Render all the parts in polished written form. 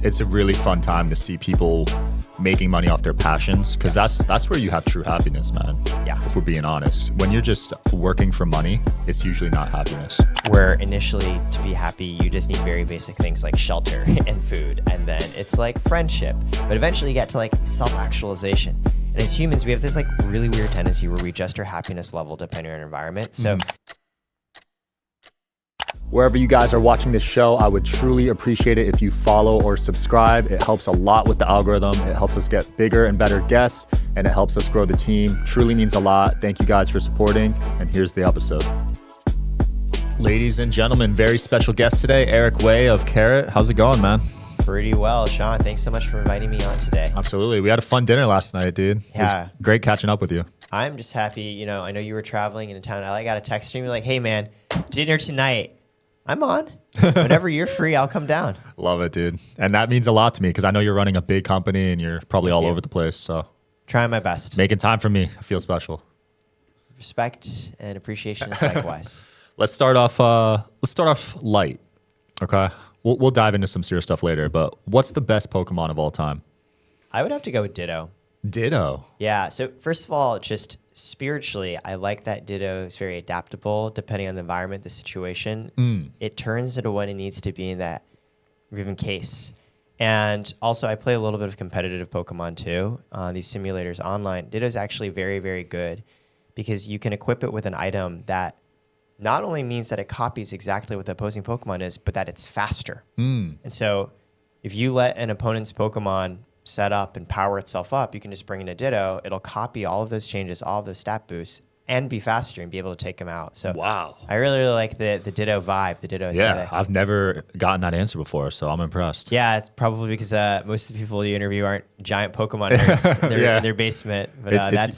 it's a really fun time to see people making money off their passions, because that's where you have true happiness, man. Yeah. If we're being honest, when you're just working for money, it's usually not happiness. Where initially to be happy, you just need very basic things like shelter and food. And then it's like friendship. But eventually you get to like self-actualization. And as humans, we have this like really weird tendency where we adjust our happiness level depending on our environment. So Wherever you guys are watching this show, I would truly appreciate it if you follow or subscribe. It helps a lot with the algorithm. It helps us get bigger and better guests, and it helps us grow the team. Truly means a lot. Thank you guys for supporting, and here's the episode. Ladies and gentlemen, very special guest today, Eric Way of Corat. How's it going, man? pretty well. Sean, thanks so much for inviting me on today. Absolutely. We had a fun dinner last night, dude. Yeah. It was great catching up with you. I'm just happy. You know, I know you were traveling into town. I got a text from you like, hey, man, dinner tonight. I'm on. Whenever you're free, I'll come down. Love it, dude. And that means a lot to me because I know you're running a big company and you're probably all over the place. So trying my best. Making time for me. I feel special. Respect and appreciation is likewise. Let's start off light. Okay. We'll dive into some serious stuff later, but what's the best Pokemon of all time? I would have to go with Ditto. Ditto. Yeah. So first of all, just spiritually, I like that Ditto is very adaptable depending on the environment, the situation. It turns into what it needs to be in that given case. And also, I play a little bit of competitive Pokemon too. These simulators online. Ditto is actually very, very good because you can equip it with an item that not only means that it copies exactly what the opposing Pokemon is, but that it's faster. And so if you let an opponent's Pokemon set up and power itself up, you can just bring in a Ditto. It'll copy all of those changes, all of those stat boosts, and be faster and be able to take them out. So wow. I really, really like the Ditto vibe, the Ditto aesthetic. Yeah, I've never gotten that answer before, so I'm impressed. Yeah, it's probably because most of the people you interview aren't giant Pokemon nerds. They're in their basement, but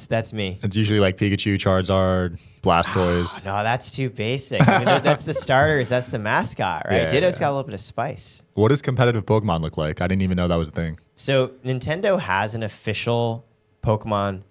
that's me. It's usually like Pikachu, Charizard, Blastoise. No, that's too basic. I mean, that's the starters. That's the mascot, right? Yeah, Ditto's got a little bit of spice. What does competitive Pokemon look like? I didn't even know that was a thing. So Nintendo has an official Pokemon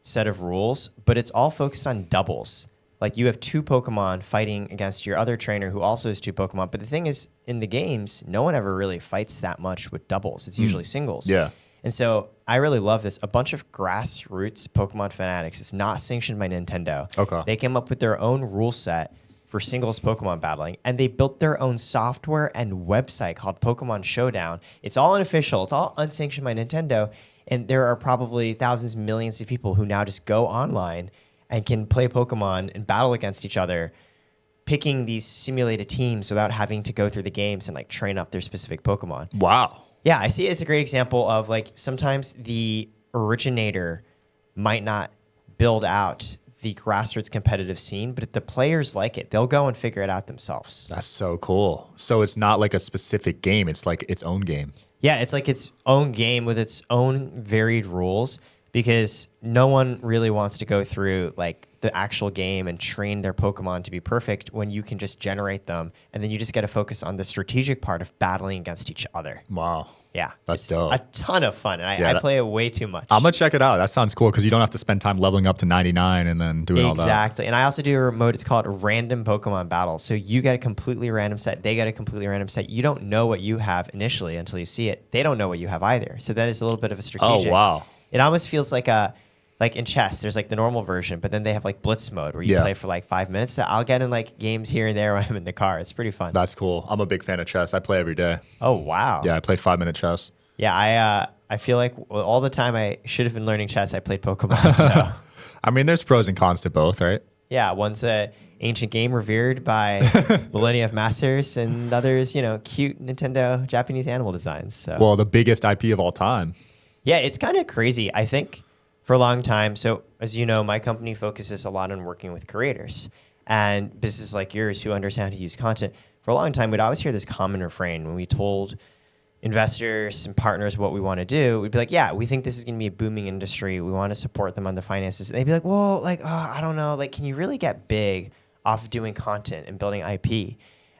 set of rules, but it's all focused on doubles. Like you have two Pokemon fighting against your other trainer who also has two Pokemon. But the thing is, in the games, no one ever really fights that much with doubles. It's usually singles. Yeah. And so I really love this. A bunch of grassroots Pokemon fanatics. It's not sanctioned by Nintendo. Okay. They came up with their own rule set for singles Pokemon battling, and they built their own software and website called Pokemon Showdown. It's all unofficial. It's all unsanctioned by Nintendo. And there are probably thousands, millions of people who now just go online and can play Pokemon and battle against each other, picking these simulated teams without having to go through the games and like train up their specific Pokemon. Wow. Yeah, I see it as a great example of like sometimes the originator might not build out the grassroots competitive scene, but if the players like it, they'll go and figure it out themselves. That's so cool. So it's not like a specific game. It's like its own game. Yeah, it's like its own game with its own varied rules because no one really wants to go through like the actual game and train their Pokemon to be perfect when you can just generate them and then you just got to focus on the strategic part of battling against each other. Wow. Yeah. That's it's dope. a ton of fun. And I play it way too much. I'm going to check it out. That sounds cool because you don't have to spend time leveling up to 99 and then doing all that. Exactly. And I also do a mode, it's called Random Pokemon Battle. So you get a completely random set. They get a completely random set. You don't know what you have initially until you see it. They don't know what you have either. So that is a little bit of a strategic. Oh, wow. It almost feels like like in chess, there's like the normal version, but then they have like blitz mode where you play for like 5 minutes. So I'll get in like games here and there when I'm in the car. It's pretty fun. That's cool. I'm a big fan of chess. I play every day. Oh, wow. Yeah, I play 5-minute chess. Yeah, I feel like all the time I should have been learning chess, I played Pokemon. So. I mean, there's pros and cons to both, right? Yeah, one's a ancient game revered by millennia of masters, and others, cute Nintendo Japanese animal designs. So. Well, the biggest IP of all time. Yeah, it's kind of crazy. I think for a long time, so as you know, my company focuses a lot on working with creators and businesses like yours who understand how to use content. For a long time, we'd always hear this common refrain when we told investors and partners what we want to do. We'd be like, yeah, we think this is going to be a booming industry. We want to support them on the finances. And they'd be like, well, I don't know. Like, can you really get big off of doing content and building IP?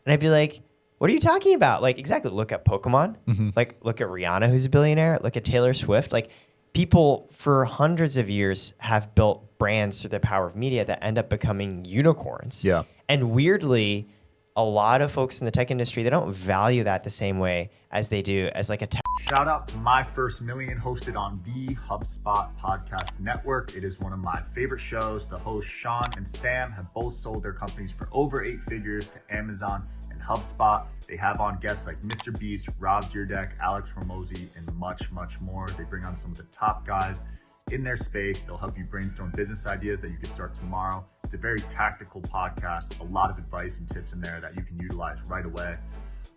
And I'd be like, what are you talking about? Like, exactly. Look at Pokemon. Like, look at Rihanna, who's a billionaire. Look at Taylor Swift. Like, people for hundreds of years have built brands through the power of media that end up becoming unicorns. Yeah. And weirdly, a lot of folks in the tech industry, they don't value that the same way as they do as like a tech Shout out to My First Million, hosted on the HubSpot Podcast Network. It is one of my favorite shows. The hosts, Sean and Sam, have both sold their companies for over 8 figures to Amazon and HubSpot. They have on guests like Mr. Beast, Rob Dyrdek, Alex Hormozi, and much, much more. They bring on some of the top guys in their space. They'll help you brainstorm business ideas that you can start tomorrow. It's a very tactical podcast, a lot of advice and tips in there that you can utilize right away.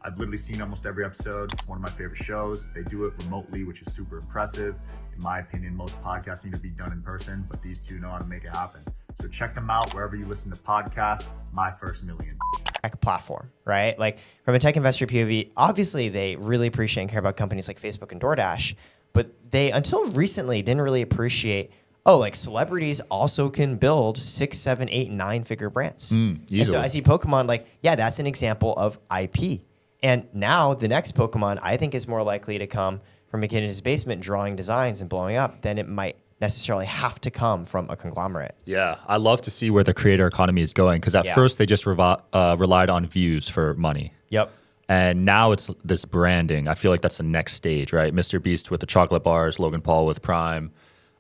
I've literally seen almost every episode. It's one of my favorite shows. They do it remotely, which is super impressive. In my opinion, most podcasts need to be done in person, but these two know how to make it happen. So check them out wherever you listen to podcasts. My First Million. Tech platform, right? Like from a tech investor POV, obviously they really appreciate and care about companies like Facebook and DoorDash, but they, until recently, didn't really appreciate, like celebrities also can build 6, 7, 8, 9-figure brands. And so I see Pokemon like, that's an example of IP. And now the next Pokemon, I think, is more likely to come from a kid in his basement drawing designs and blowing up than it might necessarily have to come from a conglomerate. Yeah, I love to see where the creator economy is going, because at first they just relied on views for money. Yep. And now it's this branding. I feel like that's the next stage, right? Mr. Beast with the chocolate bars, Logan Paul with Prime.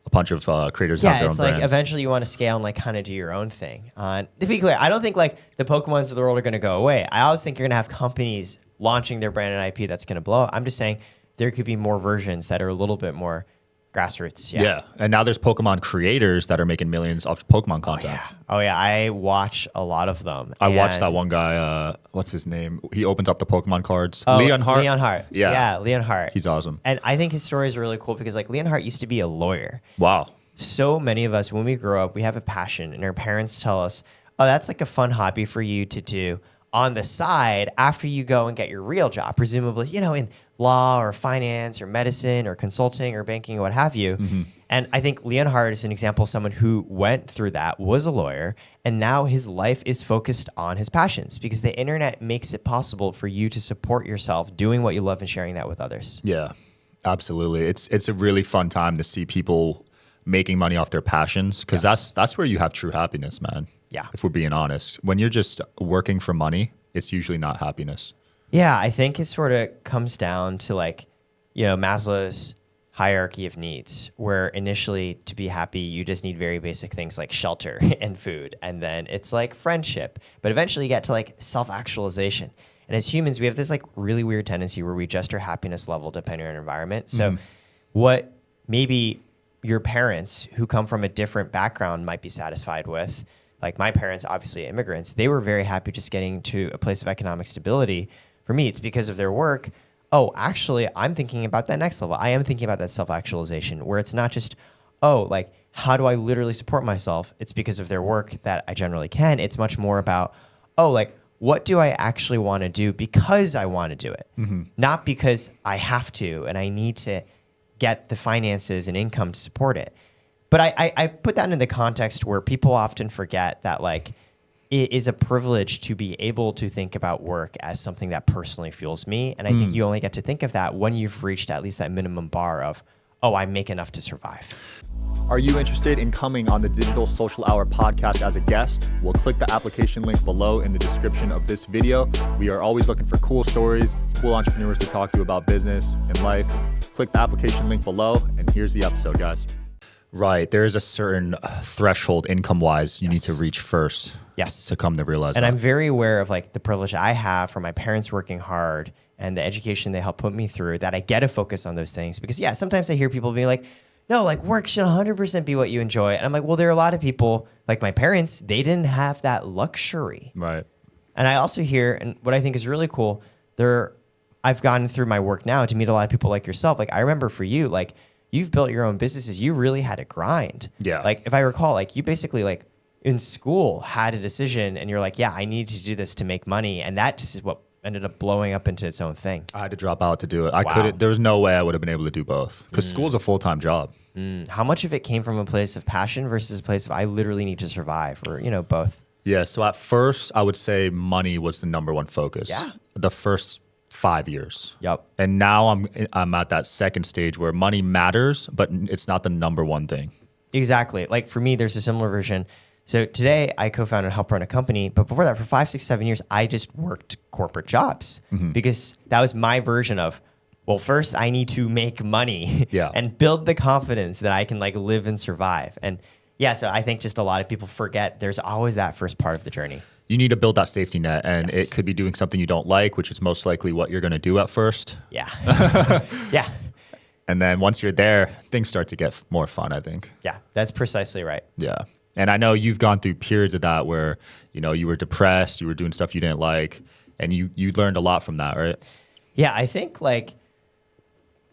A bunch of creators have their own it's brands. like eventually you want to scale and like kind of do your own thing. To be clear, I don't think like the Pokemons of the world are going to go away. I always think you're going to have companies launching their brand and IP that's going to blow up. I'm just saying there could be more versions that are a little bit more grassroots. Yeah. And now there's Pokemon creators that are making millions off Pokemon content. Oh yeah. I watch a lot of them. I watched that one guy. What's his name? He opens up the Pokemon cards. Leonhardt. Leonhardt. Yeah, Leonhardt. He's awesome. And I think his story is really cool because like Leonhardt used to be a lawyer. Wow. So many of us, when we grow up, we have a passion and our parents tell us, that's like a fun hobby for you to do on the side after you go and get your real job, presumably, in law or finance or medicine or consulting or banking or what have you. Mm-hmm. And I think Leonhardt is an example of someone who went through that, was a lawyer, and now his life is focused on his passions because the internet makes it possible for you to support yourself doing what you love and sharing that with others. Yeah, absolutely. It's a really fun time to see people making money off their passions, because that's where you have true happiness, man. Yeah. If we're being honest, when you're just working for money, it's usually not happiness. Yeah, I think it sort of comes down to like, Maslow's hierarchy of needs, where initially to be happy, you just need very basic things like shelter and food. And then it's like friendship, but eventually you get to like self-actualization. And as humans, we have this like really weird tendency where we adjust our happiness level depending on our environment. So what maybe your parents who come from a different background might be satisfied with, like my parents, obviously immigrants, they were very happy just getting to a place of economic stability. For me, it's because of their work. Actually, I'm thinking about that next level. I am thinking about that self-actualization where it's not just, like, how do I literally support myself? It's because of their work that I generally can. It's much more about, like, what do I actually want to do because I want to do it? Mm-hmm. Not because I have to and I need to get the finances and income to support it. But I put that in the context where people often forget that like it is a privilege to be able to think about work as something that personally fuels me. And I think you only get to think of that when you've reached at least that minimum bar of, I make enough to survive. Are you interested in coming on the Digital Social Hour podcast as a guest? Well, click the application link below in the description of this video. We are always looking for cool stories, cool entrepreneurs to talk to about business and life. Click the application link below, and here's the episode, guys. Right. There is a certain threshold income-wise you need to reach first to come to realize that. And I'm very aware of like the privilege I have from my parents working hard and the education they helped put me through, that I get to focus on those things. Because, sometimes I hear people being like, no, like work should 100% be what you enjoy. And I'm like, well, there are a lot of people, like my parents, they didn't have that luxury. Right. And I also hear, and what I think is really cool, I've gone through my work now to meet a lot of people like yourself. Like I remember for you, like you've built your own businesses. You really had to grind. Yeah. Like if I recall, like you basically like in school had a decision and you're like, I need to do this to make money. And that just is what ended up blowing up into its own thing. I had to drop out to do it. I couldn't, there was no way I would have been able to do both because school's a full-time job. How much of it came from a place of passion versus a place of I literally need to survive, or, both? Yeah. So at first I would say money was the number one focus. Yeah. The first 5 years. Yep. And now I'm at that second stage where money matters, but it's not the number one thing. Exactly. Like for me, there's a similar version. So today I co-founded and helped run a company, but before that for 5, 6, 7 years, I just worked corporate jobs because that was my version of well, first I need to make money and build the confidence that I can like live and survive. And yeah, so I think just a lot of people forget there's always that first part of the journey. You need to build that safety net, and it could be doing something you don't like, which is most likely what you're going to do at first. Yeah. Yeah. And then once you're there, things start to get more fun, I think. Yeah, that's precisely right. Yeah. And I know you've gone through periods of that where, you know, you were depressed, you were doing stuff you didn't like, and you learned a lot from that, right? Yeah, I think like,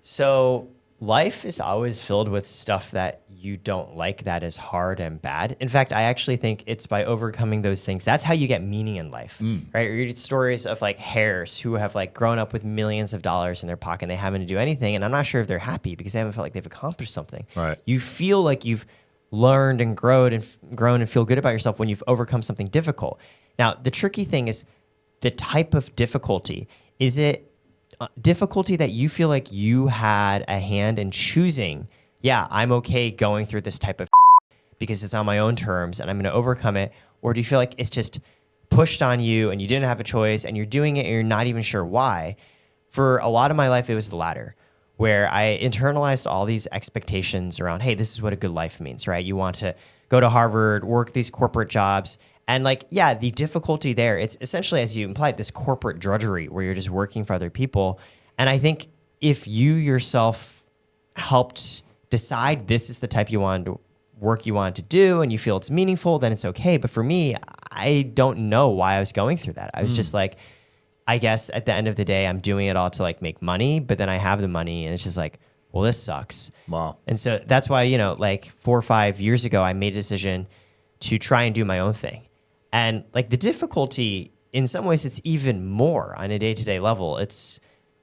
so life is always filled with stuff that you don't like, that is hard and bad. In fact, I actually think it's by overcoming those things. That's how you get meaning in life, right? You read stories of like hares who have like grown up with millions of dollars in their pocket and they haven't to do anything. And I'm not sure if they're happy because they haven't felt like they've accomplished something. Right. You feel like you've learned and grown and feel good about yourself when you've overcome something difficult. Now, the tricky thing is the type of difficulty. Is it difficulty that you feel like you had a hand in choosing? Yeah, I'm okay going through this type of because it's on my own terms and I'm going to overcome it. Or do you feel like it's just pushed on you and you didn't have a choice and you're doing it and you're not even sure why? For a lot of my life, it was the latter, where I internalized all these expectations around, hey, this is what a good life means, right? You want to go to Harvard, work these corporate jobs. And like, yeah, the difficulty there, it's essentially, as you implied, this corporate drudgery where you're just working for other people. And I think if you yourself helped decide this is the type work you want to do and you feel it's meaningful, then it's okay. But for me, I don't know why I was going through that. I was just like, I guess at the end of the day, I'm doing it all to like make money, but then I have the money and it's just like, well, this sucks. Wow. And so that's why, you know, like 4 or 5 years ago, I made a decision to try and do my own thing. And like the difficulty, in some ways, it's even more on a day-to-day level. It's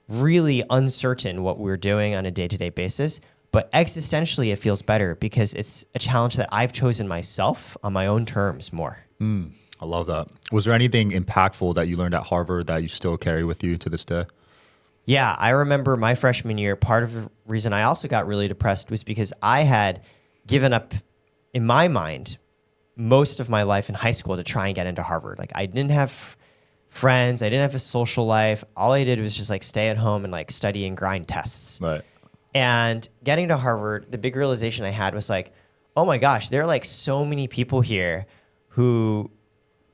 really uncertain what we're doing on a day-to-day basis. But existentially, it feels better because it's a challenge that I've chosen myself on my own terms more. I love that. Was there anything impactful that you learned at Harvard that you still carry with you to this day? Yeah, I remember my freshman year, part of the reason I also got really depressed was because I had given up, in my mind, most of my life in high school to try and get into Harvard. Like I didn't have friends. I didn't have a social life. All I did was just like stay at home and like study and grind tests. Right. And getting to Harvard, the big realization I had was like, oh my gosh, there are like so many people here who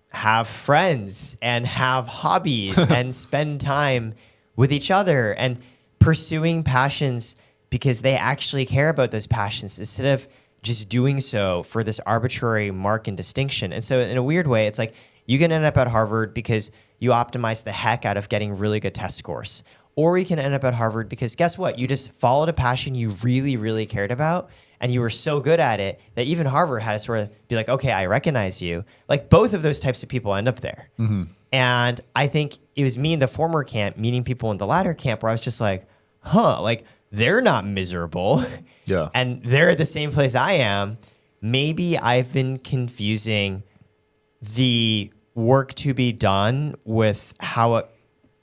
have friends and have hobbies and spend time with each other and pursuing passions because they actually care about those passions instead of just doing so for this arbitrary mark and distinction. And so in a weird way, it's like you can end up at Harvard because you optimize the heck out of getting really good test scores. Or you can end up at Harvard because guess what? You just followed a passion you really, really cared about and you were so good at it that even Harvard had to sort of be like, okay, I recognize you. Like both of those types of people end up there. And I think it was me in the former camp meeting people in the latter camp where I was just like, like they're not miserable. Yeah. And they're at the same place I am. Maybe I've been confusing the work to be done with how it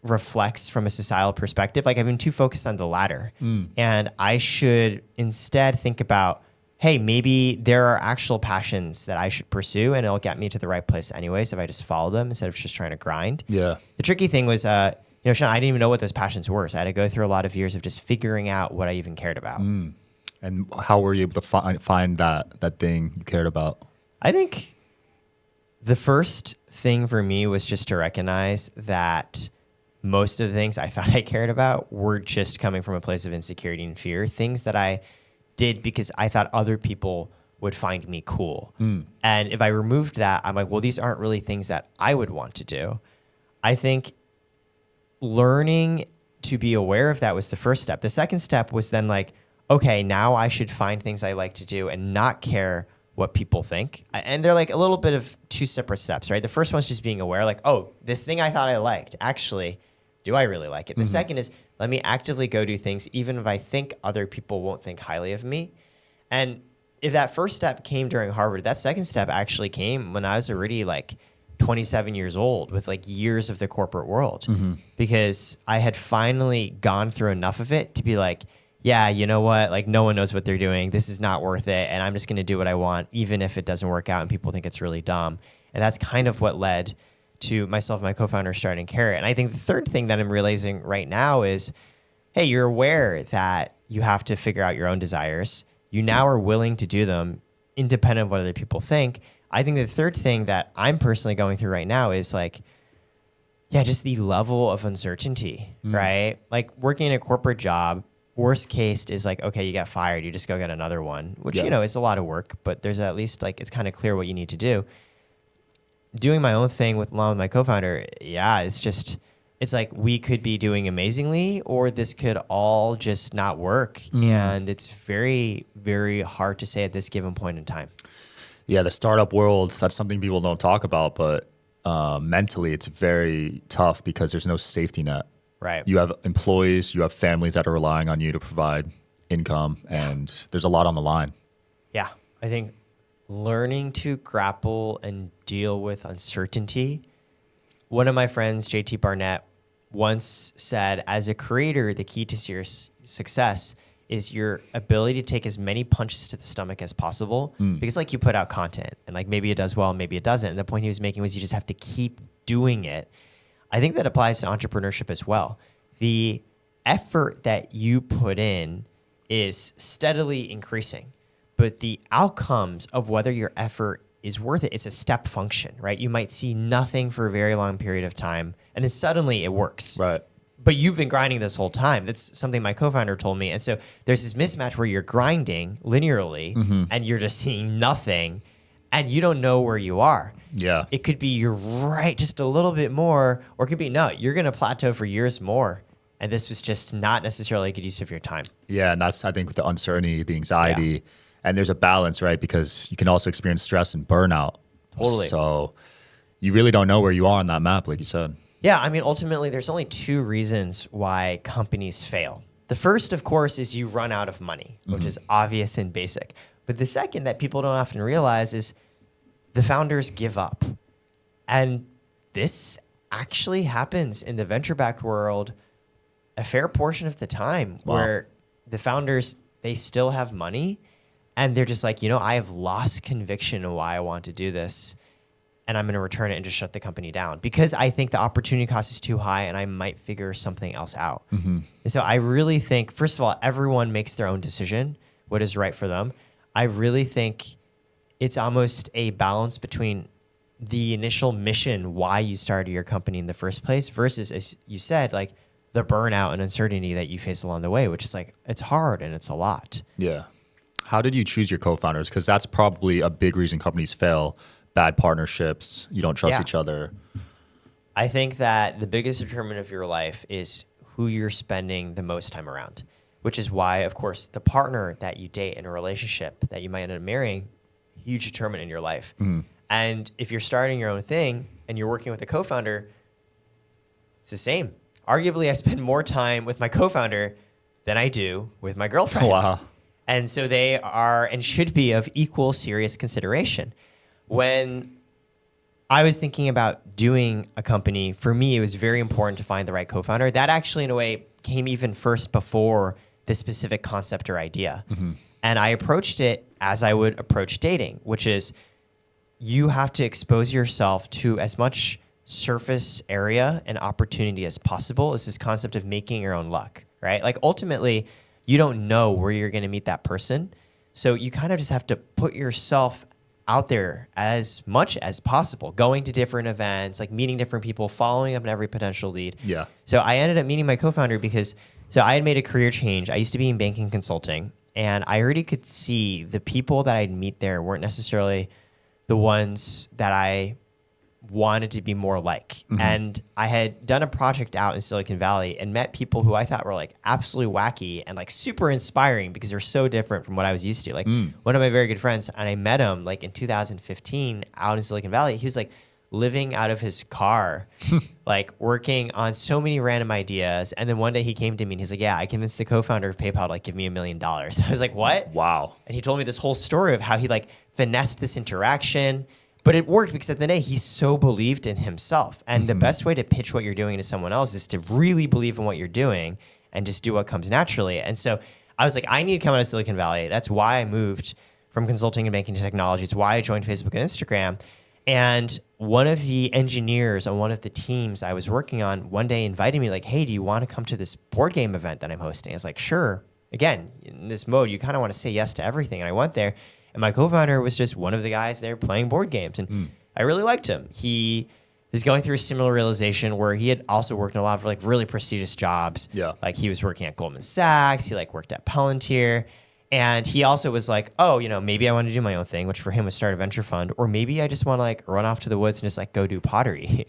reflects from a societal perspective. Like I've been too focused on the latter. And I should instead think about, hey, maybe there are actual passions that I should pursue and it'll get me to the right place anyways if I just follow them instead of just trying to grind. Yeah. The tricky thing was, Sean, I didn't even know what those passions were. So I had to go through a lot of years of just figuring out what I even cared about. And how were you able to find that thing you cared about? I think the first thing for me was just to recognize that most of the things I thought I cared about were just coming from a place of insecurity and fear, things that I did because I thought other people would find me cool. And if I removed that, I'm like, well, these aren't really things that I would want to do. I think learning to be aware of that was the first step. The second step was then like, okay, now I should find things I like to do and not care what people think. And they're like a little bit of two separate steps, right? The first one's just being aware, like, oh, this thing I thought I liked, actually, do I really like it? The second is let me actively go do things, even if I think other people won't think highly of me. And if that first step came during Harvard, that second step actually came when I was already like 27 years old with like years of the corporate world, because I had finally gone through enough of it to be like, yeah, you know what? Like no one knows what they're doing. This is not worth it. And I'm just going to do what I want, even if it doesn't work out and people think it's really dumb. And that's kind of what led to myself and my co-founder starting Corat. And I think the third thing that I'm realizing right now is hey, you're aware that you have to figure out your own desires. You now are willing to do them independent of what other people think. I think the third thing that I'm personally going through right now is like, yeah, just the level of uncertainty, right? Like working in a corporate job, worst case is like, okay, you got fired, you just go get another one, which, you know, is a lot of work, but there's at least like, it's kind of clear what you need to do. Doing my own thing along with my co-founder, yeah, it's like we could be doing amazingly, or this could all just not work. And it's very, very hard to say at this given point in time. Yeah, the startup world, that's something people don't talk about, but mentally it's very tough because there's no safety net. Right. You have employees, you have families that are relying on you to provide income, and there's a lot on the line. Yeah, I think learning to grapple and deal with uncertainty. One of my friends, JT Barnett, once said, as a creator, the key to your success is your ability to take as many punches to the stomach as possible. Because like you put out content and like maybe it does well, maybe it doesn't. And the point he was making was you just have to keep doing it. I think that applies to entrepreneurship as well. The effort that you put in is steadily increasing, but the outcomes of whether your effort is worth it, it's a step function, right? You might see nothing for a very long period of time, and then suddenly it works. Right. But you've been grinding this whole time. That's something my co-founder told me. And so there's this mismatch where you're grinding linearly and you're just seeing nothing, and you don't know where you are. Yeah. It could be you're right just a little bit more, or it could be, no, you're going to plateau for years more. And this was just not necessarily a good use of your time. Yeah, and that's, I think, with the uncertainty, the anxiety, and there's a balance, right? Because you can also experience stress and burnout. Totally. So you really don't know where you are on that map, like you said. Yeah, I mean, ultimately, there's only two reasons why companies fail. The first, of course, is you run out of money, which is obvious and basic. But the second that people don't often realize is the founders give up. And this actually happens in the venture-backed world a fair portion of the time, where the founders, they still have money and they're just like, you know, I have lost conviction in why I want to do this, and I'm going to return it and just shut the company down because I think the opportunity cost is too high and I might figure something else out. And so I really think, first of all, everyone makes their own decision, what is right for them. I really think it's almost a balance between the initial mission, why you started your company in the first place, versus, as you said, like the burnout and uncertainty that you face along the way, which is like, it's hard and it's a lot. Yeah. How did you choose your co-founders? Because that's probably a big reason companies fail. Bad partnerships, you don't trust each other. I think that the biggest determinant of your life is who you're spending the most time around, which is why, of course, the partner that you date in a relationship that you might end up marrying, huge determinant in your life. And if you're starting your own thing and you're working with a co-founder, it's the same. Arguably, I spend more time with my co-founder than I do with my girlfriend. Wow. And so they are and should be of equal serious consideration. When I was thinking about doing a company, for me, it was very important to find the right co-founder. That actually, in a way, came even first before the specific concept or idea. And I approached it as I would approach dating, which is you have to expose yourself to as much surface area and opportunity as possible. It's this concept of making your own luck, right? Like ultimately, you don't know where you're going to meet that person. So you kind of just have to put yourself out there as much as possible, going to different events, like meeting different people, following up on every potential lead. Yeah. So I ended up meeting my co-founder because I had made a career change. I used to be in banking consulting, and I already could see the people that I'd meet there weren't necessarily the ones that I wanted to be more like. And I had done a project out in Silicon Valley and met people who I thought were like absolutely wacky and like super inspiring because they're so different from what I was used to. Like one of my very good friends, and I met him like in 2015 out in Silicon Valley. He was like living out of his car, like working on so many random ideas. And then one day he came to me and he's like, yeah, I convinced the co-founder of PayPal to like give me $1 million. I was like, what? Wow. And he told me this whole story of how he like finessed this interaction. But it worked because at the end of the day, he so believed in himself. And the best way to pitch what you're doing to someone else is to really believe in what you're doing and just do what comes naturally. And so I was like, I need to come out of Silicon Valley. That's why I moved from consulting and banking to technology. It's why I joined Facebook and Instagram. And one of the engineers on one of the teams I was working on one day invited me like, hey, do you want to come to this board game event that I'm hosting? I was like, sure. Again, in this mode, you kind of want to say yes to everything. And I went there, and my co-founder was just one of the guys there playing board games. And I really liked him. He was going through a similar realization where he had also worked in a lot of like really prestigious jobs. Yeah. Like he was working at Goldman Sachs. He like worked at Palantir. And he also was like, oh, maybe I want to do my own thing, which for him was start a venture fund, or maybe I just want to like run off to the woods and just like go do pottery.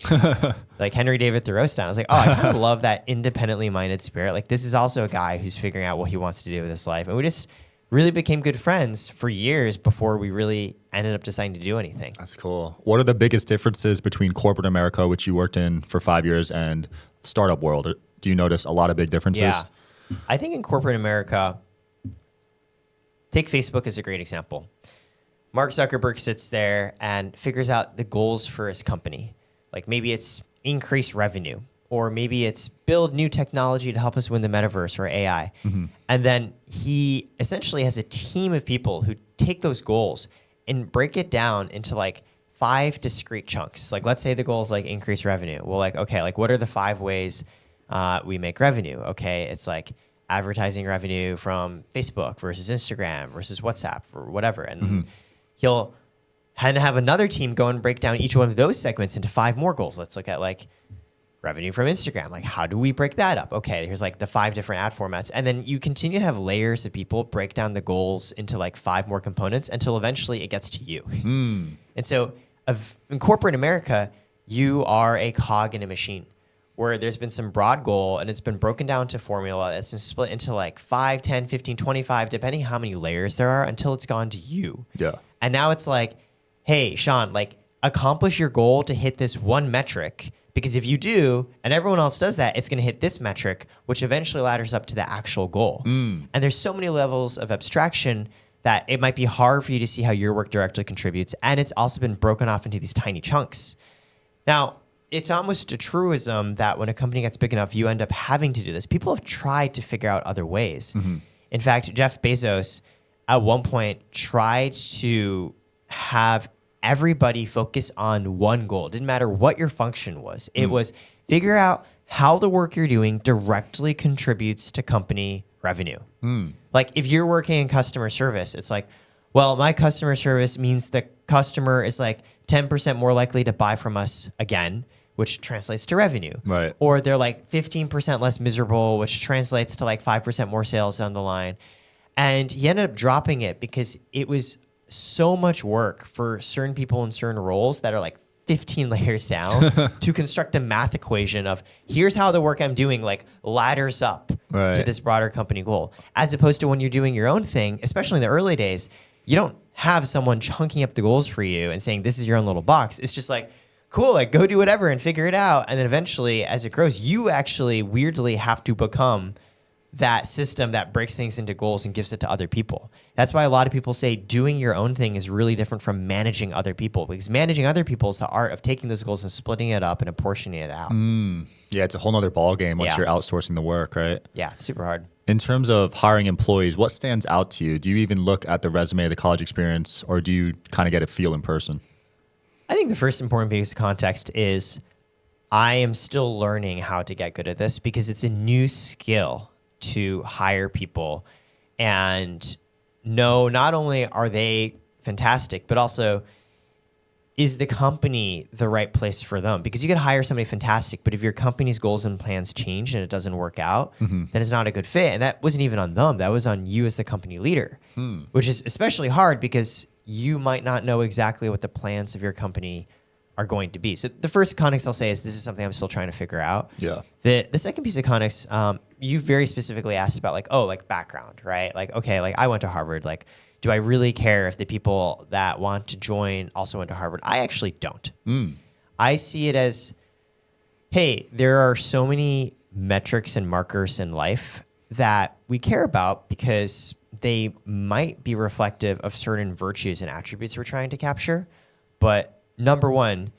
Like Henry David Thoreau style. I was like, oh, I kind of love that independently minded spirit. Like this is also a guy who's figuring out what he wants to do with his life. And we just really became good friends for years before we really ended up deciding to do anything. That's cool. What are the biggest differences between corporate America, which you worked in for 5 years, and startup world? Do you notice a lot of big differences? Yeah. I think in corporate America, take Facebook as a great example. Mark Zuckerberg sits there and figures out the goals for his company. Like maybe it's increase revenue, or maybe it's build new technology to help us win the metaverse or AI. And then he essentially has a team of people who take those goals and break it down into like 5 discrete chunks. Like let's say the goal is like increase revenue. Well, like, okay, like what are the 5 ways we make revenue? Okay, it's like advertising revenue from Facebook versus Instagram versus WhatsApp or whatever. And he'll have another team go and break down each one of those segments into 5 more goals. Let's look at like revenue from Instagram. Like how do we break that up? Okay, here's like the 5 different ad formats. And then you continue to have layers of people break down the goals into like 5 more components until eventually it gets to you. And so in corporate America, you are a cog in a machine, where there's been some broad goal and it's been broken down to formula that's been split into like 5, 10, 15, 25, depending how many layers there are until it's gone to you. Yeah. And now it's like, hey, Sean, like accomplish your goal to hit this one metric, because if you do and everyone else does that, it's going to hit this metric, which eventually ladders up to the actual goal. And there's so many levels of abstraction that it might be hard for you to see how your work directly contributes. And it's also been broken off into these tiny chunks. Now, it's almost a truism that when a company gets big enough, you end up having to do this. People have tried to figure out other ways. In fact, Jeff Bezos at one point tried to have everybody focus on one goal. It didn't matter what your function was. It was figure out how the work you're doing directly contributes to company revenue. Like if you're working in customer service, it's like, well, my customer service means the customer is like 10% more likely to buy from us again, which translates to revenue. Right. Or they're like 15% less miserable, which translates to like 5% more sales down the line. And he ended up dropping it because it was so much work for certain people in certain roles that are like 15 layers down to construct a math equation of here's how the work I'm doing like ladders up to this broader company goal. As opposed to when you're doing your own thing, especially in the early days, you don't have someone chunking up the goals for you and saying this is your own little box. It's just like, cool, like go do whatever and figure it out. And then eventually, as it grows, you actually weirdly have to become that system that breaks things into goals and gives it to other people. That's why a lot of people say doing your own thing is really different from managing other people, because managing other people is the art of taking those goals and splitting it up and apportioning it out. Yeah, it's a whole nother ball game once you're outsourcing the work, right? Yeah, it's super hard. In terms of hiring employees, what stands out to you? Do you even look at the resume, the college experience, or do you kind of get a feel in person? I think the first important piece of context is I am still learning how to get good at this because it's a new skill to hire people and know not only are they fantastic, but also is the company the right place for them? Because you could hire somebody fantastic, but if your company's goals and plans change and it doesn't work out, then it's not a good fit. And that wasn't even on them. That was on you as the company leader, which is especially hard because you might not know exactly what the plans of your company are going to be. So the first context I'll say is this is something I'm still trying to figure out. Yeah. The second piece of context, you very specifically asked about like background, right? Like, okay, like I went to Harvard. Like, do I really care if the people that want to join also went to Harvard? I actually don't. I see it as, hey, there are so many metrics and markers in life that we care about because they might be reflective of certain virtues and attributes we're trying to capture. But number one,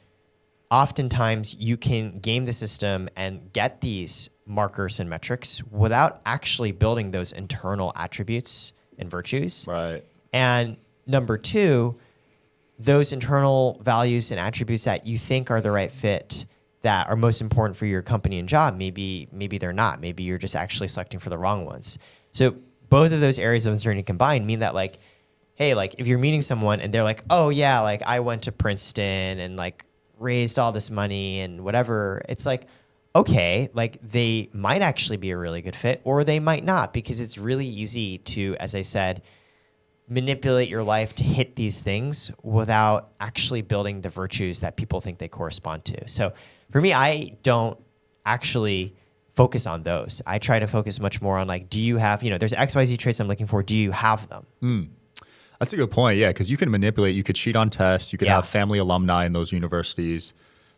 oftentimes you can game the system and get these markers and metrics without actually building those internal attributes and virtues. Right. And number two, those internal values and attributes that you think are the right fit that are most important for your company and job, maybe they're not. Maybe you're just actually selecting for the wrong ones. So both of those areas of uncertainty combined mean that like, hey, like if you're meeting someone and they're like, oh yeah, like I went to Princeton and like raised all this money and whatever, it's like, okay, like they might actually be a really good fit or they might not, because it's really easy to, as I said, manipulate your life to hit these things without actually building the virtues that people think they correspond to. So for me, I don't actually focus on those. I try to focus much more on like, do you have, there's XYZ traits I'm looking for. Do you have them? That's a good point. Yeah. Cause you can manipulate, you could cheat on tests. You could have family alumni in those universities.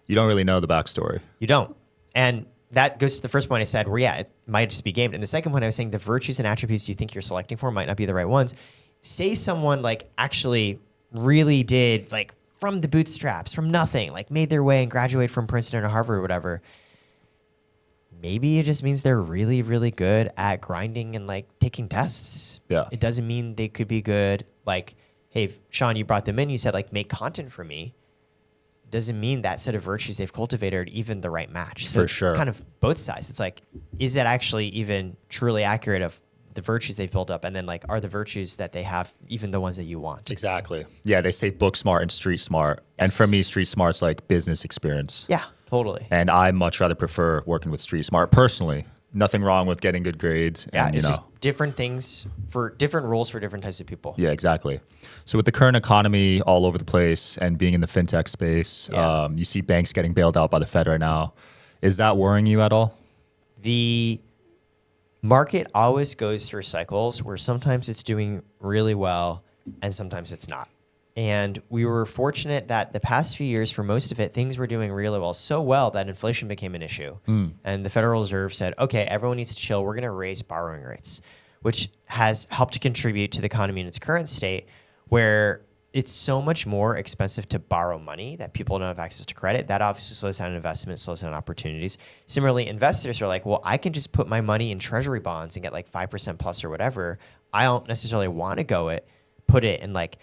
You don't really know the backstory. You don't. And that goes to the first point I said where, it might just be gamed. And the second point I was saying, the virtues and attributes you think you're selecting for might not be the right ones. Say someone like actually really did like from the bootstraps, from nothing, like made their way and graduated from Princeton or Harvard or whatever. Maybe it just means they're really, really good at grinding and like taking tests. Yeah. It doesn't mean they could be good. Like, hey, Sean, you brought them in. You said like, make content for me. Doesn't mean that set of virtues they've cultivated are even the right match. So sure. It's kind of both sides. It's like, is that actually even truly accurate of the virtues they've built up? And then like, are the virtues that they have even the ones that you want? Exactly. Yeah. They say book smart and street smart. Yes. And for me, street smart's like business experience. Yeah, totally. And I much rather prefer working with street smart personally. Nothing wrong with getting good grades. Yeah, and, it's just different things for different roles for different types of people. Yeah, exactly. So with the current economy all over the place and being in the fintech space, you see banks getting bailed out by the Fed right now. Is that worrying you at all? The market always goes through cycles where sometimes it's doing really well and sometimes it's not. And we were fortunate that the past few years, for most of it, things were doing really well, so well that inflation became an issue. And the Federal Reserve said, okay, everyone needs to chill. We're going to raise borrowing rates, which has helped to contribute to the economy in its current state, where it's so much more expensive to borrow money that people don't have access to credit. That obviously slows down investment, slows down opportunities. Similarly, investors are like, well, I can just put my money in treasury bonds and get like 5% plus or whatever. I don't necessarily want to put it in like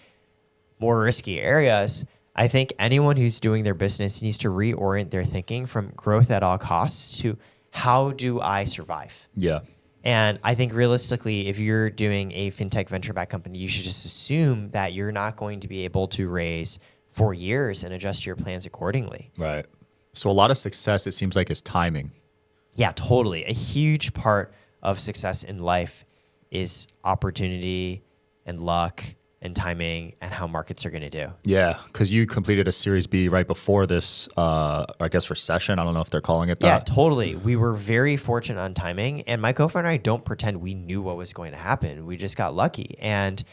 more risky areas. I think anyone who's doing their business needs to reorient their thinking from growth at all costs to how do I survive? Yeah. And I think realistically, if you're doing a fintech venture-backed company, you should just assume that you're not going to be able to raise for years and adjust your plans accordingly. Right. So a lot of success, it seems like, is timing. Yeah, totally. A huge part of success in life is opportunity and luck and timing and how markets are going to do. Yeah, because you completed a Series B right before this, I guess, recession. I don't know if they're calling it that. Yeah, totally. We were very fortunate on timing. And my co-founder and I don't pretend we knew what was going to happen. We just got lucky. And,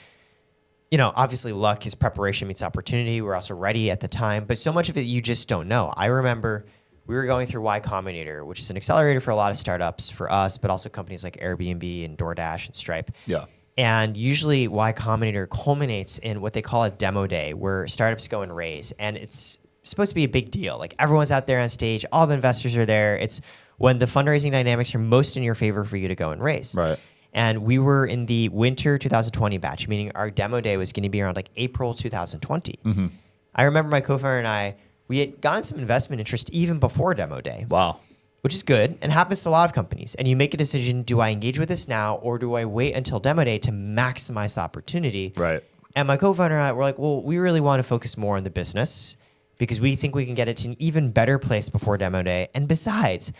obviously luck is preparation meets opportunity. We're also ready at the time. But so much of it you just don't know. I remember we were going through Y Combinator, which is an accelerator for a lot of startups for us, but also companies like Airbnb and DoorDash and Stripe. Yeah. And usually Y Combinator culminates in what they call a demo day, where startups go and raise. And it's supposed to be a big deal. Like everyone's out there on stage, all the investors are there. It's when the fundraising dynamics are most in your favor for you to go and raise. Right. And we were in the winter 2020 batch, meaning our demo day was going to be around like April 2020. Mm-hmm. I remember my co-founder and I, we had gotten some investment interest even before demo day. Wow. Which is good and happens to a lot of companies. And you make a decision, do I engage with this now or do I wait until demo day to maximize the opportunity? Right. And my co-founder and I were like, well, we really want to focus more on the business because we think we can get it to an even better place before demo day. And besides,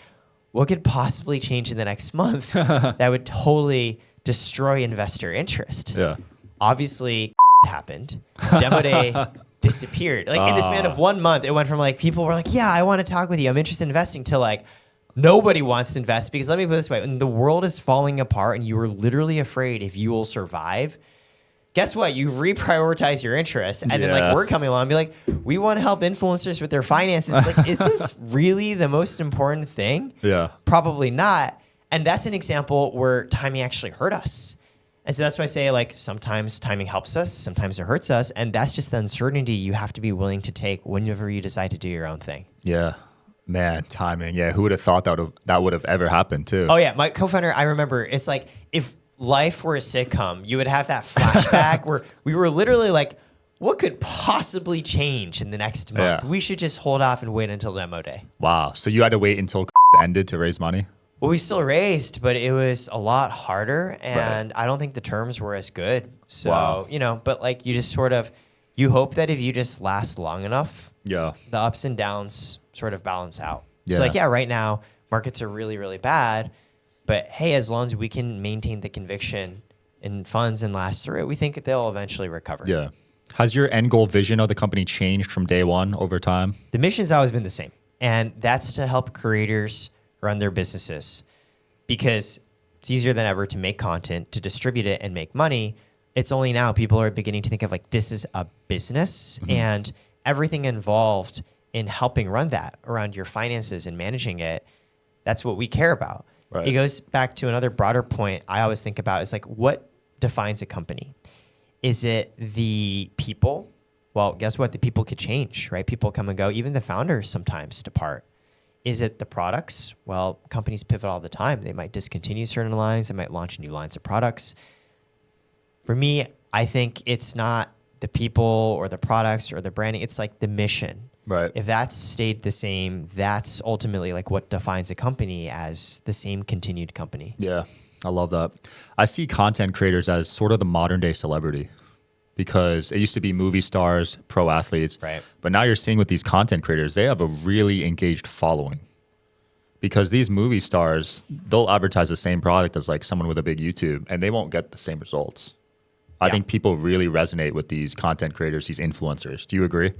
what could possibly change in the next month that would totally destroy investor interest? Yeah. Obviously, happened. Demo day disappeared. Like in the span of 1 month, it went from like people were like, yeah, I want to talk with you. I'm interested in investing to like, nobody wants to invest because let me put it this way, when the world is falling apart and you are literally afraid if you will survive, guess what? You reprioritize your interests. And then like we're coming along and be like, we want to help influencers with their finances. Like, is this really the most important thing? Yeah. Probably not. And that's an example where timing actually hurt us. And so that's why I say like sometimes timing helps us, sometimes it hurts us. And that's just the uncertainty you have to be willing to take whenever you decide to do your own thing. Yeah. Man, timing. Yeah, who would have thought that would have ever happened too? Oh yeah, my co-founder, I remember it's like if life were a sitcom, you would have that flashback where we were literally like what could possibly change in the next month? Yeah. We should just hold off and wait until demo day. Wow. So you had to wait until ended to raise money? Well, we still raised, but it was a lot harder, and I don't think the terms were as good. So, Wow. but like you just sort of, you hope that if you just last long enough, Yeah. the ups and downs sort of balance out. Yeah. So like, right now markets are really, really bad, but hey, as long as we can maintain the conviction in funds and last through it, we think they'll eventually recover. Yeah. Has your end goal vision of the company changed from day one over time? The mission's always been the same, and that's to help creators run their businesses, because it's easier than ever to make content, to distribute it and make money. It's only now people are beginning to think of like, this is a business, and everything involved in helping run that around your finances and managing it. That's what we care about. Right. It goes back to another broader point I always think about is like, what defines a company? Is it the people? Well, guess what? The people could change, right? People come and go. Even the founders sometimes depart. Is it the products? Well, companies pivot all the time. They might discontinue certain lines. They might launch new lines of products. For me, I think it's not the people or the products or the branding. It's like the mission. Right. If that's stayed the same, that's ultimately like what defines a company as the same continued company. Yeah. I love that. I see content creators as sort of the modern day celebrity, because it used to be movie stars, pro athletes. Right. But now you're seeing with these content creators, they have a really engaged following, because these movie stars, they'll advertise the same product as like someone with a big YouTube and they won't get the same results. I think people really resonate with these content creators, these influencers. Do you agree?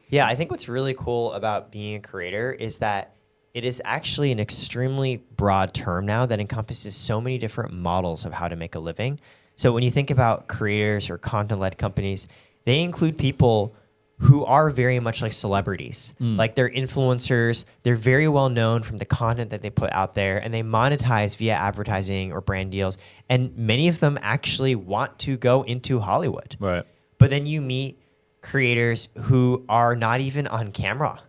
Yeah, I think what's really cool about being a creator is that it is actually an extremely broad term now that encompasses so many different models of how to make a living. So when you think about creators or content-led companies, they include people who are very much like celebrities. Like they're influencers. They're very well known from the content that they put out there, and they monetize via advertising or brand deals. And many of them actually want to go into Hollywood. Right. But then you meet creators who are not even on camera,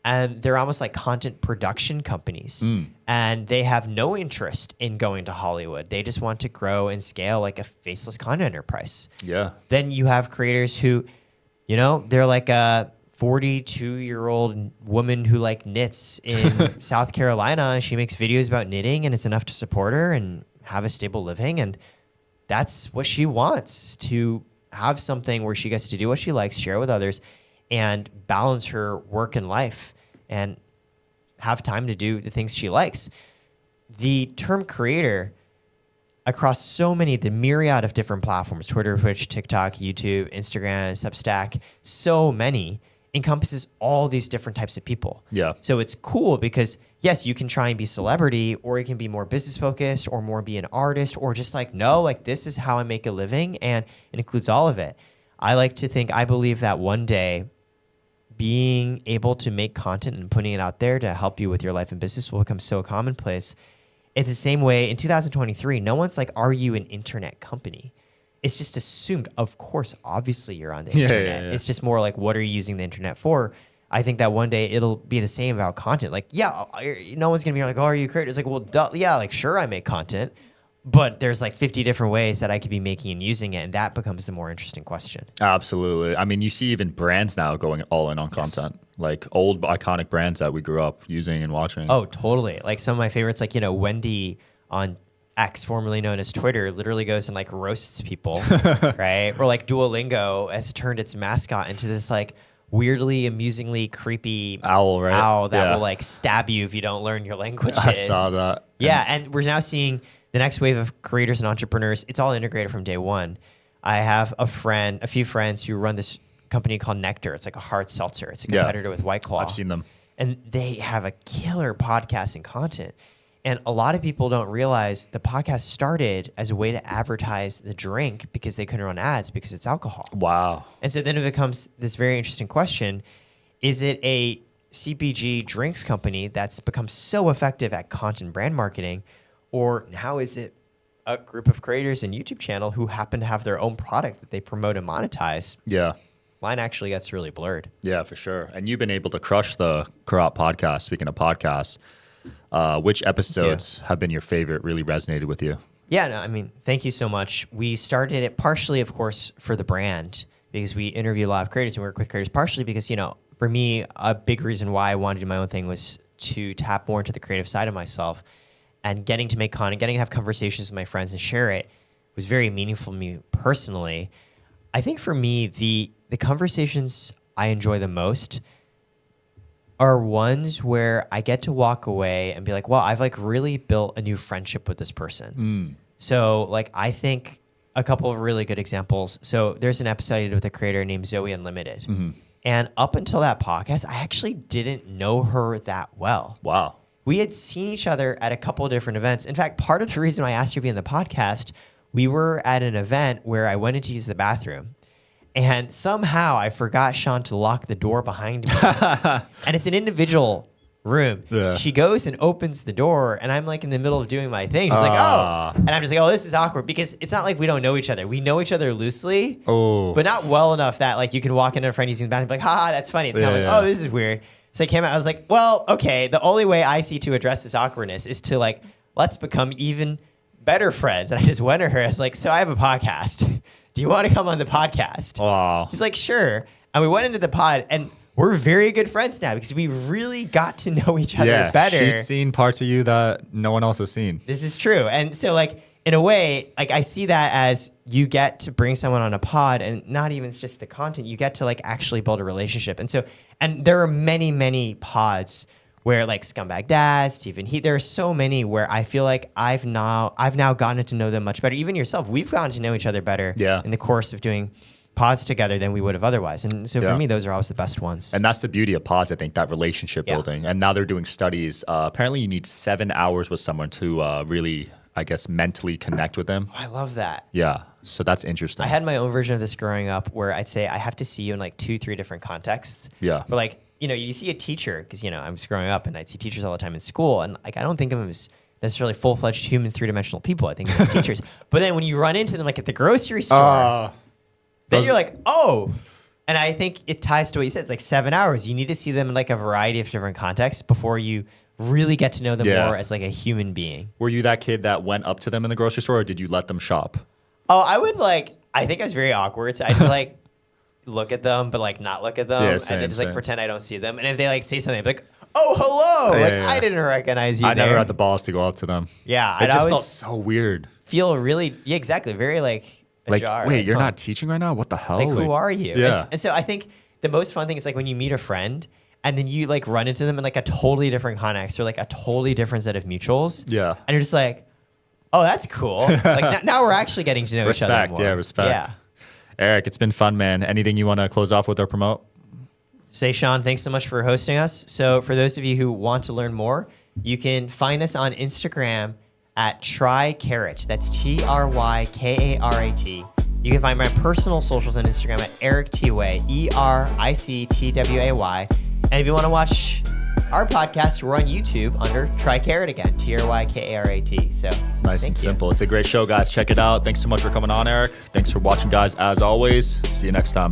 and they're almost like content production companies, and they have no interest in going to Hollywood. They just want to grow and scale like a faceless content enterprise. Yeah. Then you have creators who, they're like a 42-year-old woman who like knits in South Carolina, and she makes videos about knitting, and it's enough to support her and have a stable living. And that's what she wants, to have something where she gets to do what she likes, share with others, and balance her work and life and have time to do the things she likes. The term creator across the myriad of different platforms, Twitter, Twitch, TikTok, YouTube, Instagram, Substack, so many, encompasses all these different types of people. Yeah. So it's cool because, yes, you can try and be celebrity, or you can be more business focused, or more be an artist, or just like, no, like this is how I make a living, and it includes all of it. I believe that one day being able to make content and putting it out there to help you with your life and business will become so commonplace. It's the same way in 2023, no one's like, are you an internet company? It's just assumed, of course, obviously you're on the internet. Yeah. It's just more like, what are you using the internet for? I think that one day it'll be the same about content. Like, yeah, no one's going to be like, oh, are you a creator? It's like, well, duh, yeah, like, sure, I make content, but there's like 50 different ways that I could be making and using it. And that becomes the more interesting question. Absolutely. I mean, you see even brands now going all in on content, like old iconic brands that we grew up using and watching. Oh, totally. Like some of my favorites, like, Wendy on X, formerly known as Twitter, literally goes and like roasts people, right? Or like Duolingo has turned its mascot into this like weirdly, amusingly creepy owl, right? Owl that will like stab you if you don't learn your languages. I saw that. Yeah, and we're now seeing the next wave of creators and entrepreneurs. It's all integrated from day one. I have a few friends who run this company called Nectar. It's like a hard seltzer. It's a competitor with White Claw. I've seen them. And they have a killer podcast and content. And a lot of people don't realize the podcast started as a way to advertise the drink because they couldn't run ads because it's alcohol. Wow. And so then it becomes this very interesting question. Is it a CPG drinks company that's become so effective at content brand marketing? Or how is it a group of creators and YouTube channel who happen to have their own product that they promote and monetize? Yeah. Line actually gets really blurred. Yeah, for sure. And you've been able to crush the Corat Podcast. Speaking of podcasts, which episodes have been your favorite, really resonated with you? Yeah, no, I mean, thank you so much. We started it partially, of course, for the brand, because we interview a lot of creators and work with creators, partially because, for me, a big reason why I wanted to do my own thing was to tap more into the creative side of myself, and getting to make content, getting to have conversations with my friends and share it was very meaningful to me personally. I think for me, the conversations I enjoy the most are ones where I get to walk away and be like, wow, I've like really built a new friendship with this person. So like, I think a couple of really good examples. So there's an episode I did with a creator named Zoe Unlimited. And up until that podcast, I actually didn't know her that well. Wow. We had seen each other at a couple of different events. In fact, part of the reason I asked her to be in the podcast, we were at an event where I went in to use the bathroom. And somehow I forgot Sean to lock the door behind me. And it's an individual room. Yeah. She goes and opens the door, and I'm like in the middle of doing my thing. She's like, oh. And I'm just like, oh, this is awkward, because it's not like we don't know each other. We know each other loosely, but not well enough that like you can walk into a friend using the bathroom and be like, ha, that's funny. It's not like, oh, this is weird. So I came out, I was like, well, okay, the only way I see to address this awkwardness is to like, let's become even better friends. And I just went to her, I was like, so I have a podcast. Do you want to come on the podcast? Wow. She's like, sure. And we went into the pod, and we're very good friends now because we really got to know each other better. She's seen parts of you that no one else has seen. This is true. And so like, in a way, like I see that as you get to bring someone on a pod, and not even just the content, you get to like actually build a relationship. And so, and there are many, many pods where like Scumbag Dad, Stephen Heath, there are so many where I feel like I've now gotten to know them much better. Even yourself, we've gotten to know each other better in the course of doing pods together than we would have otherwise. And so for me, those are always the best ones. And that's the beauty of pods, I think, that relationship building. And now they're doing studies. Apparently you need 7 hours with someone to really, I guess, mentally connect with them. Oh, I love that. Yeah. So that's interesting. I had my own version of this growing up where I'd say I have to see you in like 2-3 different contexts. Yeah. But like, you see a teacher, because, I was growing up and I'd see teachers all the time in school. And like, I don't think of them as necessarily full-fledged human 3-dimensional people. I think of them as teachers. But then when you run into them like at the grocery store, then you're like, oh. And I think it ties to what you said. It's like 7 hours. You need to see them in like a variety of different contexts before you really get to know them more as like a human being. Were you that kid that went up to them in the grocery store, or did you let them shop? Oh, I think I was very awkward. So I just like look at them, but like not look at them. And then just like pretend I don't see them. And if they like say something, I'd be like, oh, hello. I didn't recognize you. I never had the balls to go up to them. Yeah. It just felt so weird. Feel really, exactly. Very like jar. Wait, you're not teaching right now? What the hell? Like, who are you? Yeah. And so I think the most fun thing is like when you meet a friend and then you like run into them in like a totally different context or like a totally different set of mutuals. Yeah. And you're just like, oh, that's cool. Like now we're actually getting to know each other more. Yeah, respect. Yeah. Eric, it's been fun, man. Anything you want to close off with or promote? Say, Sean, thanks so much for hosting us. So for those of you who want to learn more, you can find us on Instagram at TryCarat. That's TryKarat. You can find my personal socials on Instagram at Eric Tway, EricTway. And if you want to watch our podcast, we're on YouTube under TryCarat again, TryKarat. So nice and simple. It's a great show, guys. Check it out. Thanks so much for coming on, Eric. Thanks for watching, guys. As always, see you next time.